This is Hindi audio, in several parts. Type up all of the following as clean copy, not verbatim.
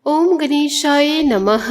ओम गणेशाय नमः।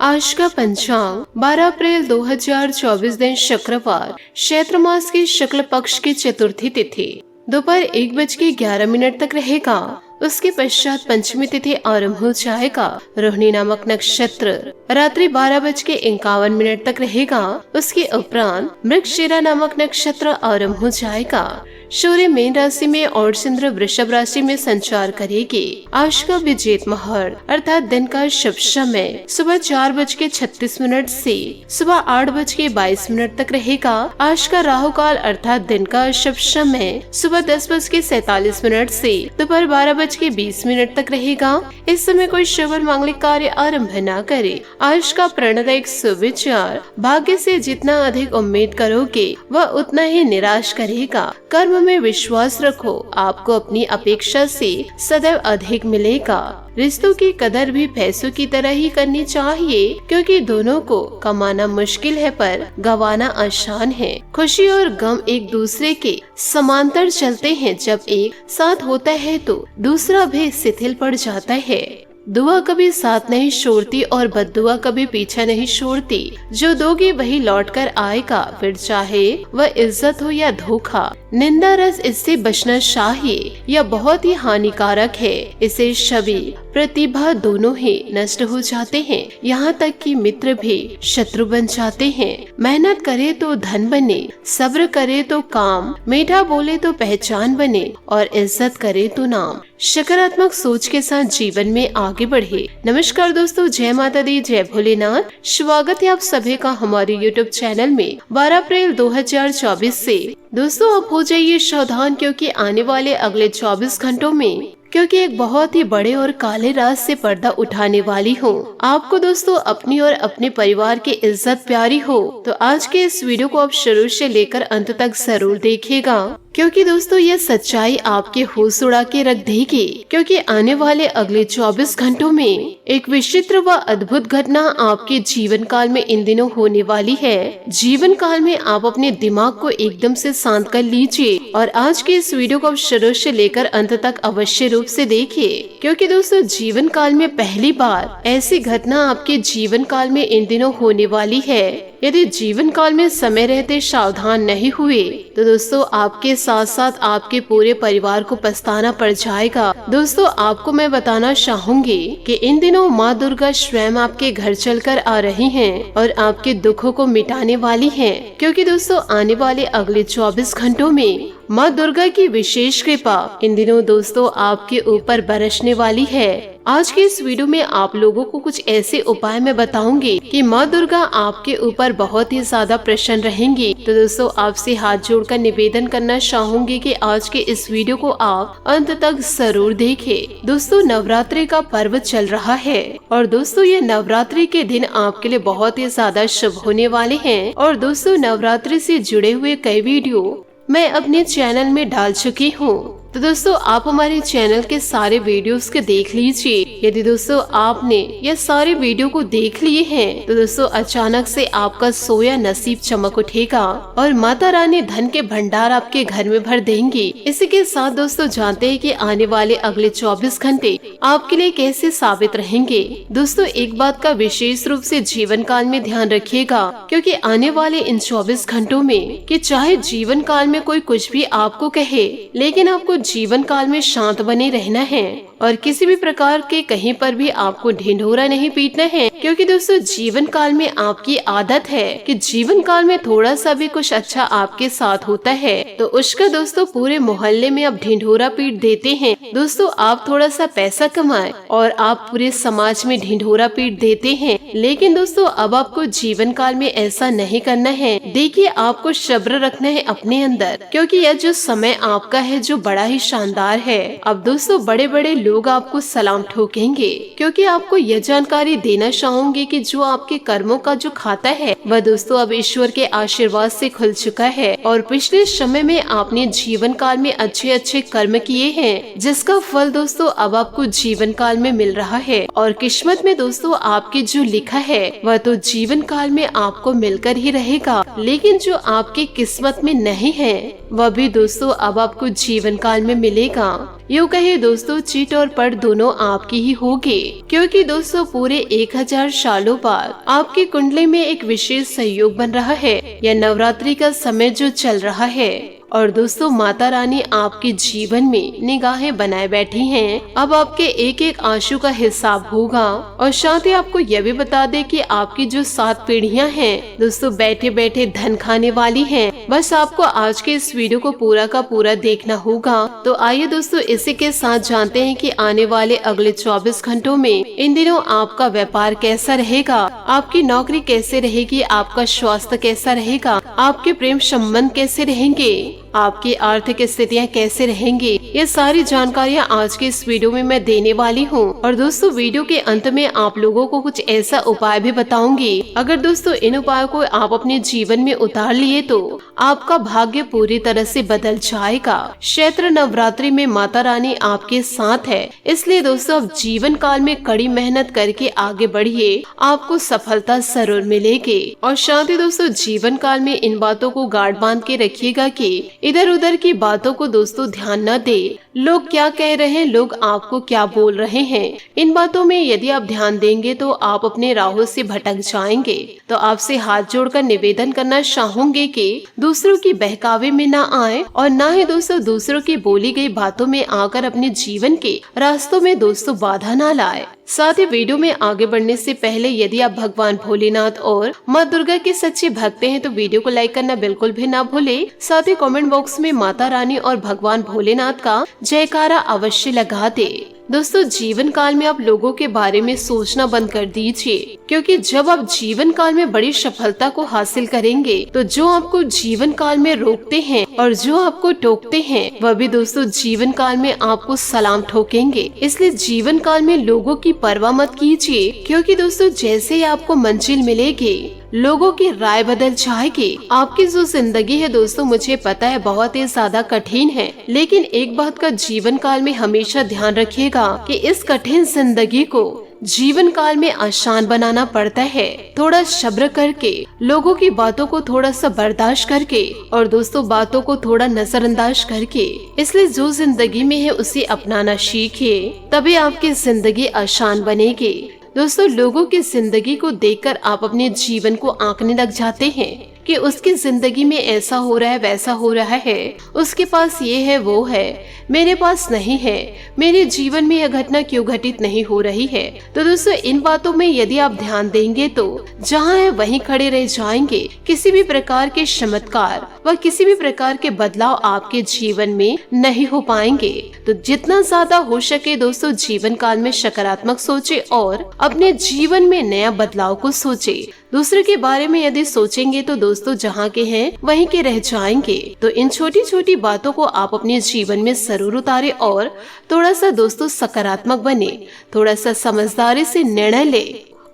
आज का पंचांग 12 अप्रैल 2024 दिन शुक्रवार, चैत्र मास की शुक्ल पक्ष की चतुर्थी तिथि दोपहर 1:11 तक रहेगा। उसके पश्चात पंचमी तिथि आरंभ हो जाएगा। रोहिणी नामक नक्षत्र रात्रि 12:51 तक रहेगा। उसके उपरांत मृगशिरा नामक नक्षत्र आरंभ हो जाएगा। सूर्य मीन राशि में और चंद्र वृषभ राशि में संचार करेगी। आज का विजेत मुहूर्त अर्थात दिन का शुभ समय सुबह 4:36 से सुबह 8:22 तक रहेगा। आज का राहु काल अर्थात दिन का शुभ समय सुबह 10:47 से दोपहर 12:20 तक रहेगा। इस समय कोई शुभ और मांगलिक कार्य आरंभ न करे। आज का प्रणदायक सुविचार, भाग्य से जितना अधिक उम्मीद करोगे वह उतना ही निराश करेगा। कर्म में विश्वास रखो, आपको अपनी अपेक्षा से सदैव अधिक मिलेगा। रिश्तों की कदर भी पैसों की तरह ही करनी चाहिए, क्योंकि दोनों को कमाना मुश्किल है पर गंवाना आसान है। खुशी और गम एक दूसरे के समांतर चलते हैं। जब एक साथ होता है तो दूसरा भी शिथिल पड़ जाता है। दुआ कभी साथ नहीं छोड़ती और बद्दुआ कभी पीछा नहीं छोड़ती। जो दोगे वही लौट कर आएगा, फिर चाहे वह इज्जत हो या धोखा। निंदा रस इससे बचना चाहिए, यह बहुत ही हानिकारक है। इसे छवि प्रतिभा दोनों ही नष्ट हो जाते हैं, यहाँ तक कि मित्र भी शत्रु बन जाते हैं। मेहनत करे तो धन बने, सब्र करे तो काम, मीठा बोले तो पहचान बने और इज्जत करे तो नाम। सकारात्मक सोच के साथ जीवन में आगे बढ़े। नमस्कार दोस्तों, जय माता दी, जय भोलेनाथ। स्वागत है आप सभी का हमारे YouTube चैनल में। 12 अप्रैल 2024 से दोस्तों आप हो जाइए सावधान, क्योंकि आने वाले अगले 24 घंटों में एक बहुत ही बड़े और काले राज से पर्दा उठाने वाली हूँ। आपको दोस्तों अपनी और अपने परिवार की इज्जत प्यारी हो तो आज के इस वीडियो को आप शुरू से लेकर अंत तक जरूर देखिएगा, क्योंकि दोस्तों यह सच्चाई आपके होश उड़ा के रख देगी। क्योंकि आने वाले अगले 24 घंटों में एक विचित्र व अद्भुत घटना आपके जीवन काल में इन दिनों होने वाली है। जीवन काल में आप अपने दिमाग को एकदम से शांत कर लीजिए और आज के इस वीडियो को आप शुरू से लेकर अंत तक अवश्य रूप से देखिए, क्योंकि दोस्तों जीवन काल में पहली बार ऐसी घटना आपके जीवन काल में इन दिनों होने वाली है। यदि जीवन काल में समय रहते सावधान नहीं हुए तो दोस्तों आपके साथ साथ आपके पूरे परिवार को पछताना पड़ जाएगा। दोस्तों आपको मैं बताना चाहूंगी कि इन दिनों माँ दुर्गा स्वयं आपके घर चलकर आ रही हैं और आपके दुखों को मिटाने वाली हैं। क्योंकि दोस्तों आने वाले अगले 24 घंटों में माँ दुर्गा की विशेष कृपा इन दिनों दोस्तों आपके ऊपर बरसने वाली है। आज के इस वीडियो में आप लोगों को कुछ ऐसे उपाय मैं बताऊंगी कि माँ दुर्गा आपके ऊपर बहुत ही ज्यादा प्रसन्न रहेंगी। तो दोस्तों आपसे हाथ जोड़कर निवेदन करना चाहूंगी कि आज के इस वीडियो को आप अंत तक जरूर देखें। दोस्तों नवरात्रि का पर्व चल रहा है और दोस्तों ये नवरात्रि के दिन आपके लिए बहुत ही ज्यादा शुभ होने वाले हैं। और दोस्तों नवरात्रि से जुड़े हुए कई वीडियो मैं अपने चैनल में डाल चुकी हूँ, तो दोस्तों आप हमारे चैनल के सारे वीडियोस के देख लीजिए। यदि दोस्तों आपने ये सारे वीडियो को देख लिए हैं तो दोस्तों अचानक से आपका सोया नसीब चमक उठेगा और माता रानी धन के भंडार आपके घर में भर देंगी। इसी के साथ दोस्तों जानते हैं कि आने वाले अगले 24 घंटे आपके लिए कैसे साबित रहेंगे। दोस्तों एक बात का विशेष रूप से जीवन काल में ध्यान रखिएगा, क्योंकि आने वाले इन 24 घंटों में कि चाहे जीवन काल में कोई कुछ भी आपको कहे, लेकिन आपको जीवन काल में शांत बने रहना है और किसी भी प्रकार के कहीं पर भी आपको ढिंढोरा नहीं पीटना है। क्योंकि दोस्तों जीवन काल में आपकी आदत है कि जीवन काल में थोड़ा सा भी कुछ अच्छा आपके साथ होता है तो उसका दोस्तों पूरे मोहल्ले में आप ढिंढोरा पीट देते हैं। दोस्तों आप थोड़ा सा पैसा कमाए और आप पूरे समाज में ढिंढोरा पीट देते हैं, लेकिन दोस्तों अब आपको जीवन काल में ऐसा नहीं करना है। देखिए आपको सब्र रखना है अपने अंदर, क्योंकि यह जो समय आपका है जो बड़ा ही शानदार है। अब दोस्तों बड़े बड़े लोग आपको सलाम ठोकेंगे, क्योंकि आपको यह जानकारी देना चाहूंगी कि जो आपके कर्मों का जो खाता है वह दोस्तों अब ईश्वर के आशीर्वाद से खुल चुका है और पिछले समय में आपने जीवन काल में अच्छे अच्छे कर्म किए हैं, जिसका फल दोस्तों अब आपको जीवन काल में मिल रहा है। और किस्मत में दोस्तों आपके जो लिखा है वह तो जीवन काल में आपको मिलकर ही रहेगा। लेकिन जो आपकी किस्मत में नहीं है वह भी दोस्तों अब आपको जीवन काल में मिलेगा। यूँ कहे दोस्तों चिट और पट दोनों आपकी ही होगी, क्योंकि दोस्तों पूरे 1000 सालों बाद आपकी कुंडली में एक विशेष सहयोग बन रहा है। यह नवरात्रि का समय जो चल रहा है और दोस्तों माता रानी आपके जीवन में निगाहें बनाए बैठी हैं। अब आपके एक एक आंसू का हिसाब होगा। और साथ ही आपको यह भी बता दे कि आपकी जो 7 पीढ़ियां हैं दोस्तों बैठे बैठे धन खाने वाली हैं। बस आपको आज के इस वीडियो को पूरा का पूरा देखना होगा। तो आइए दोस्तों इसी के साथ जानते हैं कि आने वाले अगले 24 घंटों में इन दिनों आपका व्यापार कैसा रहेगा, आपकी नौकरी कैसे रहेगी, आपका स्वास्थ्य कैसा रहेगा, आपके प्रेम संबंध कैसे रहेंगे, आपकी आर्थिक स्थितियाँ कैसे रहेंगी। ये सारी जानकारियाँ आज के इस वीडियो में मैं देने वाली हूँ। और दोस्तों वीडियो के अंत में आप लोगों को कुछ ऐसा उपाय भी बताऊंगी। अगर दोस्तों इन उपायों को आप अपने जीवन में उतार लिए तो आपका भाग्य पूरी तरह से बदल जाएगा। चैत्र नवरात्रि में माता रानी आपके साथ है, इसलिए दोस्तों अब जीवन काल में कड़ी मेहनत करके आगे बढ़िए, आपको सफलता जरूर मिलेगी। और साथ ही दोस्तों जीवन काल में इन बातों को गांठ बांध के रखिएगा कि इधर उधर की बातों को दोस्तों ध्यान न दे। लोग क्या कह रहे हैं, लोग आपको क्या बोल रहे हैं, इन बातों में यदि आप ध्यान देंगे तो आप अपने राहों से भटक जाएंगे। तो आपसे हाथ जोड़कर निवेदन करना चाहूंगे कि दूसरों की बहकावे में ना आए और ना ही दोस्तों दूसरों की बोली गई बातों में आकर अपने जीवन के रास्तों में दोस्तों बाधा ना लाए। साथ ही वीडियो में आगे बढ़ने से पहले यदि आप भगवान भोलेनाथ और माँ दुर्गा के सच्चे भक्त हैं तो वीडियो को लाइक करना बिल्कुल भी ना भूले। साथ ही कमेंट बॉक्स में माता रानी और भगवान भोलेनाथ का जयकारा अवश्य लगा दे। दोस्तों जीवन काल में आप लोगों के बारे में सोचना बंद कर दीजिए, क्योंकि जब आप जीवन काल में बड़ी सफलता को हासिल करेंगे तो जो आपको जीवन काल में रोकते हैं और जो आपको टोकते हैं वह भी दोस्तों जीवन काल में आपको सलाम ठोकेंगे। इसलिए जीवन काल में लोगों की परवाह मत कीजिए, क्योंकि दोस्तों जैसे ही आपको मंजिल मिलेगी लोगों की राय बदल जाएगी। आपकी जो जिंदगी है दोस्तों मुझे पता है बहुत ही ज्यादा कठिन है, लेकिन एक बात का जीवन काल में हमेशा ध्यान रखिएगा कि इस कठिन जिंदगी को जीवन काल में आसान बनाना पड़ता है। थोड़ा सब्र करके, लोगों की बातों को थोड़ा सा बर्दाश्त करके और दोस्तों बातों को थोड़ा नजरअंदाज करके। इसलिए जो जिंदगी में है उसे अपनाना सीखिए, तभी आपकी जिंदगी आसान बनेगी। दोस्तों लोगों की जिंदगी को देखकर आप अपने जीवन को आंकने लग जाते हैं कि उसकी जिंदगी में ऐसा हो रहा है, वैसा हो रहा है, उसके पास ये है वो है, मेरे पास नहीं है, मेरे जीवन में यह घटना क्यों घटित नहीं हो रही है। तो दोस्तों इन बातों में यदि आप ध्यान देंगे तो जहाँ है वहीं खड़े रह जाएंगे। किसी भी प्रकार के चमत्कार व किसी भी प्रकार के बदलाव आपके जीवन में नहीं हो पाएंगे। तो जितना ज्यादा हो सके दोस्तों जीवन काल में सकारात्मक सोचे और अपने जीवन में नया बदलाव को सोचे। दूसरे के बारे में यदि सोचेंगे तो दोस्तों जहाँ के हैं वहीं के रह जाएंगे। तो इन छोटी छोटी बातों को आप अपने जीवन में जरूर उतारे और थोड़ा सा दोस्तों सकारात्मक बने, थोड़ा सा समझदारी से निर्णय ले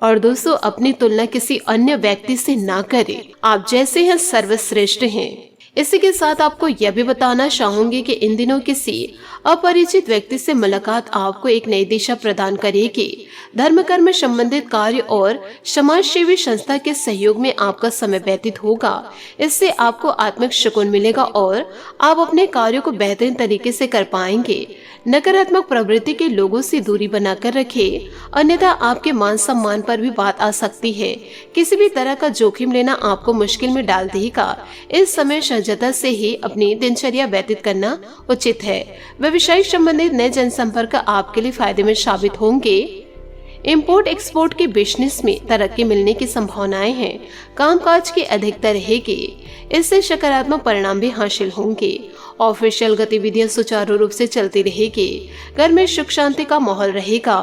और दोस्तों अपनी तुलना किसी अन्य व्यक्ति से ना करें। आप जैसे हैं सर्वश्रेष्ठ हैं। इसी के साथ आपको यह भी बताना चाहूंगी कि इन दिनों किसी अपरिचित व्यक्ति से मुलाकात आपको एक नई दिशा प्रदान करेगी। धर्म कर्म संबंधित कार्य और समाज सेवी संस्था के सहयोग में आपका समय व्यतीत होगा। इससे आपको आत्मिक सुकून मिलेगा और आप अपने कार्यों को बेहतरीन तरीके से कर पाएंगे। नकारात्मक प्रवृत्ति के लोगों से दूरी बनाकर रखें, अन्यथा आपके मान सम्मान पर भी बात आ सकती है। किसी भी तरह का जोखिम लेना आपको मुश्किल में डाल देगा। इस समय सजगता से ही अपनी दिनचर्या व्यतीत करना उचित है। व्यवसाय संबंधित नए जनसंपर्क आपके लिए फायदे में साबित होंगे। इंपोर्ट एक्सपोर्ट के बिजनेस में तरक्की मिलने की संभावनाएं हैं। कामकाज की अधिकता रहेगी, इससे सकारात्मक परिणाम भी हासिल होंगे। ऑफिशियल गतिविधियां सुचारू रूप से चलती रहेगी। घर में सुख शांति का माहौल रहेगा।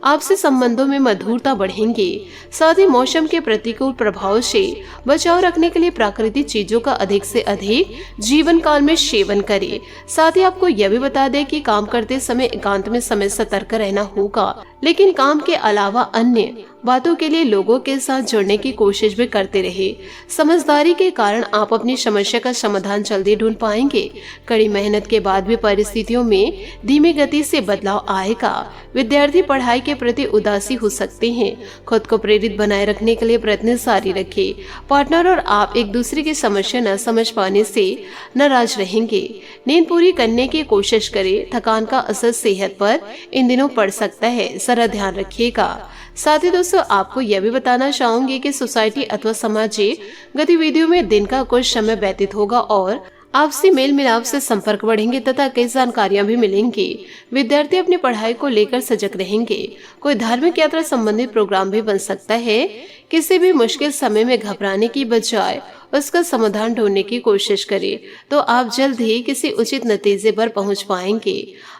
आपसे संबंधों में मधुरता बढ़ेंगी। साथ ही मौसम के प्रतिकूल प्रभाव से बचाव रखने के लिए प्राकृतिक चीजों का अधिक से अधिक जीवन काल में सेवन करें। साथ ही आपको यह भी बता दें कि काम करते समय एकांत में समय सतर्क रहना होगा, लेकिन काम के अलावा अन्य बातों के लिए लोगों के साथ जुड़ने की कोशिश भी करते रहे। समझदारी के कारण आप अपनी समस्या का समाधान जल्दी ढूंढ पाएंगे। कड़ी मेहनत के बाद भी परिस्थितियों में धीमी गति से बदलाव आएगा। विद्यार्थी पढ़ाई के प्रति उदासी हो सकते हैं। खुद को प्रेरित बनाए रखने के लिए प्रयत्न जारी रखें। पार्टनर और आप एक दूसरे की समस्या न समझ पाने से नाराज रहेंगे। नींद पूरी करने की कोशिश करें। थकान का असर सेहत पर इन दिनों पड़ सकता है, जरा ध्यान रखिएगा। साथ ही दोस्तों, आपको यह भी बताना चाहूंगी कि सोसाइटी अथवा सामाजिक गतिविधियों में दिन का कुछ समय व्यतीत होगा और आपसी मेल मिलाप से संपर्क बढ़ेंगे तथा कई जानकारियां भी मिलेंगी। विद्यार्थी अपनी पढ़ाई को लेकर सजग रहेंगे। कोई धार्मिक यात्रा संबंधित प्रोग्राम भी बन सकता है। किसी भी मुश्किल समय में घबराने की बजाय उसका समाधान ढूंढने की कोशिश करें तो आप जल्द ही किसी उचित नतीजे पर पहुंच पाएंगे।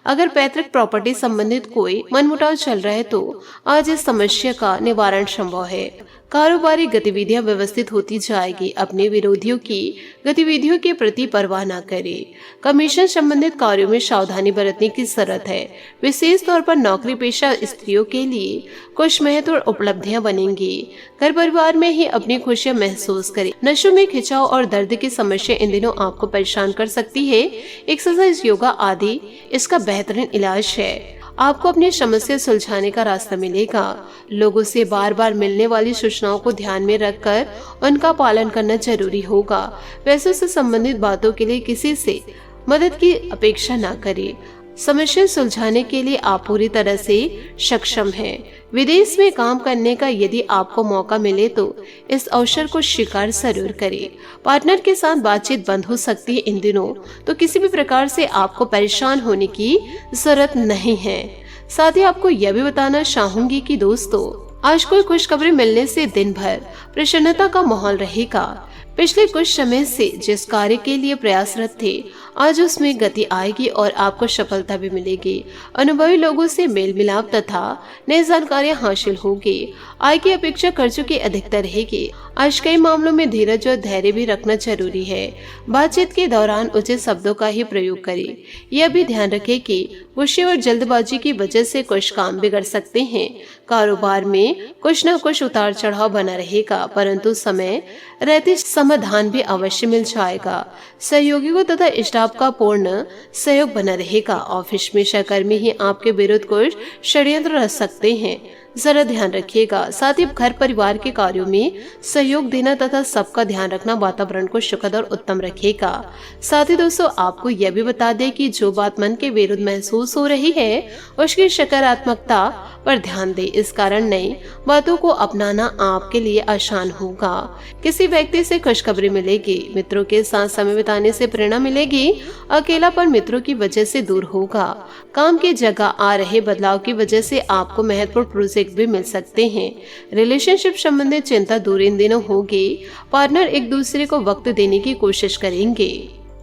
अगर पैतृक प्रॉपर्टी संबंधित कोई मनमुटाव चल रहा है तो आज इस समस्या का निवारण संभव है। कारोबारी गतिविधियां व्यवस्थित होती जाएगी। अपने विरोधियों की गतिविधियों के प्रति परवाह न करें। कमीशन संबंधित कार्यों में सावधानी बरतने की जरूरत है। विशेष तौर पर नौकरी पेशा स्त्रियों के लिए कुछ महत्वपूर्ण उपलब्धियां बनेंगी। घर परिवार में ही अपनी खुशियां महसूस करें। नशों में खिंचाव और दर्द की समस्या इन दिनों आपको परेशान कर सकती है। एक्सरसाइज, योगा आदि इसका बेहतरीन इलाज है। आपको अपनी समस्या सुलझाने का रास्ता मिलेगा। लोगों से बार बार मिलने वाली सूचनाओं को ध्यान में रखकर उनका पालन करना जरूरी होगा। पैसों से संबंधित बातों के लिए किसी से मदद की अपेक्षा न करें। समस्या सुलझाने के लिए आप पूरी तरह से सक्षम हैं। विदेश में काम करने का यदि आपको मौका मिले तो इस अवसर को स्वीकार जरूर करें। पार्टनर के साथ बातचीत बंद हो सकती है इन दिनों, तो किसी भी प्रकार से आपको परेशान होने की जरूरत नहीं है। साथ ही आपको यह भी बताना चाहूंगी कि दोस्तों, आज कोई खुशखबरी मिलने से दिन भर प्रसन्नता का माहौल रहेगा। पिछले कुछ समय से जिस कार्य के लिए प्रयासरत थे, आज उसमें गति आएगी और आपको सफलता भी मिलेगी। अनुभवी लोगों से मेल मिलाप तथा नई जानकारियां हासिल होगी। आय की अपेक्षा खर्चों की अधिकता रहेगी। आज कई मामलों में धीरज और धैर्य भी रखना जरूरी है। बातचीत के दौरान उचित शब्दों का ही प्रयोग करें। यह भी ध्यान रखें कि गुस्से और जल्दबाजी की वजह से कुछ काम बिगड़ सकते हैं। कारोबार में कुछ न कुछ उतार चढ़ाव बना रहेगा, परंतु समय रहते समाधान भी अवश्य मिल जाएगा। सहयोगियों तथा स्टाफ का पूर्ण सहयोग बना रहेगा। ऑफिस में सहकर्मी ही आपके विरुद्ध कुछ षड्यंत्र रच सकते हैं, जरा ध्यान रखिएगा। साथ ही घर परिवार के कार्यों में सहयोग देना तथा सबका ध्यान रखना वातावरण को सुखद और उत्तम रखेगा। साथ ही दोस्तों, आपको यह भी बता दें कि जो बात मन के विरुद्ध महसूस हो रही है उसकी सकारात्मकता पर ध्यान दें। इस कारण नई बातों को अपनाना आपके लिए आसान होगा। किसी व्यक्ति से खुशखबरी मिलेगी। मित्रों के साथ समय बिताने से प्रेरणा मिलेगी। अकेलापन मित्रों की वजह से दूर होगा। काम की जगह आ रहे बदलाव की वजह से आपको महत्वपूर्ण प्रोजेक्ट भी मिल सकते हैं। रिलेशनशिप संबंधित चिंता दूर इन दिनों होगी। पार्टनर एक दूसरे को वक्त देने की कोशिश करेंगे।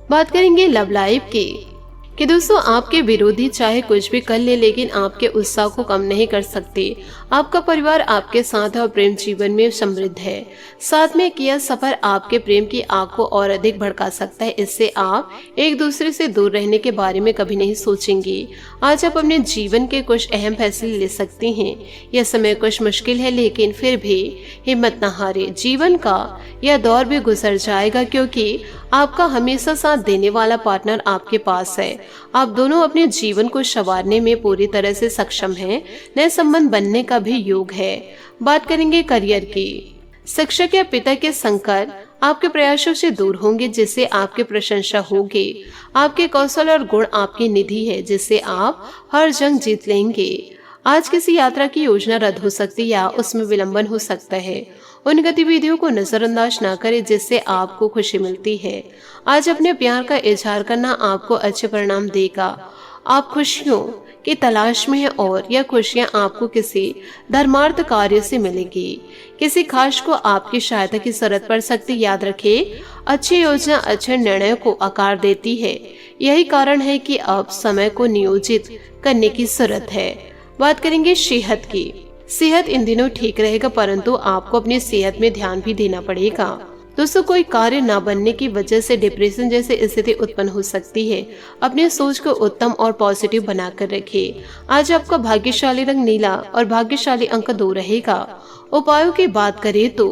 बात करेंगे लव लाइफ की कि दोस्तों, आपके विरोधी चाहे कुछ भी कर ले, लेकिन आपके उत्साह को कम नहीं कर सकते। आपका परिवार आपके साथ है और प्रेम जीवन में समृद्ध है। साथ में किया सफर आपके प्रेम की आग को और अधिक भड़का सकता है। इससे आप एक दूसरे से दूर रहने के बारे में कभी नहीं सोचेंगे। आज आप अपने जीवन के कुछ अहम फैसले ले सकते हैं। यह समय कुछ मुश्किल है, लेकिन फिर भी हिम्मत न हारे। जीवन का यह दौर भी गुजर जाएगा, क्योंकि आपका हमेशा साथ देने वाला पार्टनर आपके पास है। आप दोनों अपने जीवन को संवारने में पूरी तरह से सक्षम हैं। नए संबंध बनने का भी योग है। बात करेंगे करियर की। शिक्षक या पिता के संकट आपके प्रयासों से दूर होंगे, जिससे आपकी प्रशंसा होगी। आपके कौशल और गुण आपकी निधि है, जिससे आप हर जंग जीत लेंगे। आज किसी यात्रा की योजना रद्द हो सकती है या उसमें विलंबन हो सकता है। उन गतिविधियों को नजरअंदाज न करें जिससे आपको खुशी मिलती है। आज अपने प्यार का इजहार करना आपको अच्छे परिणाम देगा। आप खुशियों की तलाश में हैं और यह खुशियां आपको किसी धर्मार्थ कार्य से मिलेगी। किसी खास को आपकी सहायता की जरूरत पड़ सकती। याद रखें, अच्छी योजना अच्छे निर्णय को आकार देती है। यही कारण है कि अब समय को नियोजित करने की जरूरत है। बात करेंगे सेहत की। सेहत इन दिनों ठीक रहेगा, परंतु आपको अपनी सेहत में ध्यान भी देना पड़ेगा। दोस्तों, कोई कार्य न बनने की वजह से डिप्रेशन जैसी स्थिति उत्पन्न हो सकती है। अपनी सोच को उत्तम और पॉजिटिव बनाकर रखें। आज आपका भाग्यशाली रंग नीला और भाग्यशाली अंक 2 रहेगा। उपायों की बात करें तो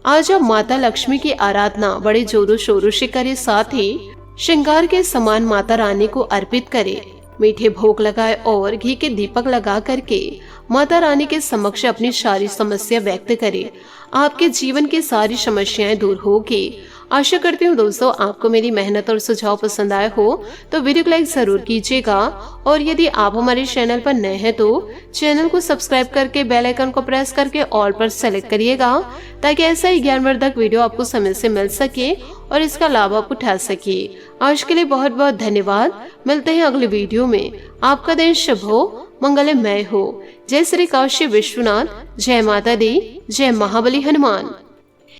आज आप माता लक्ष्मी की आराधना बड़े जोरों शोरों से करें। साथ ही श्रृंगार के समान माता रानी को अर्पित करे। मीठे भोग लगाए और घी के दीपक लगा करके माता रानी के समक्ष अपनी सारी समस्या व्यक्त करे। आपके जीवन की सारी समस्याएं दूर होगी। आशा करती हूँ दोस्तों आपको मेरी मेहनत और सुझाव पसंद आए हो तो वीडियो को लाइक जरूर कीजिएगा, और यदि आप हमारे चैनल पर नए हैं तो चैनल को सब्सक्राइब करके बेल आइकन को प्रेस करके ऑल पर सेलेक्ट करिएगा, ताकि ऐसा ही ज्ञानवर्धक वीडियो आपको समय से मिल सके और इसका लाभ आप उठा सके। आज के लिए बहुत बहुत धन्यवाद। मिलते हैं अगले वीडियो में। आपका दिन शुभ हो, मंगलमय हो। जय श्री काशी विश्वनाथ, जय माता दी, जय महाबली हनुमान।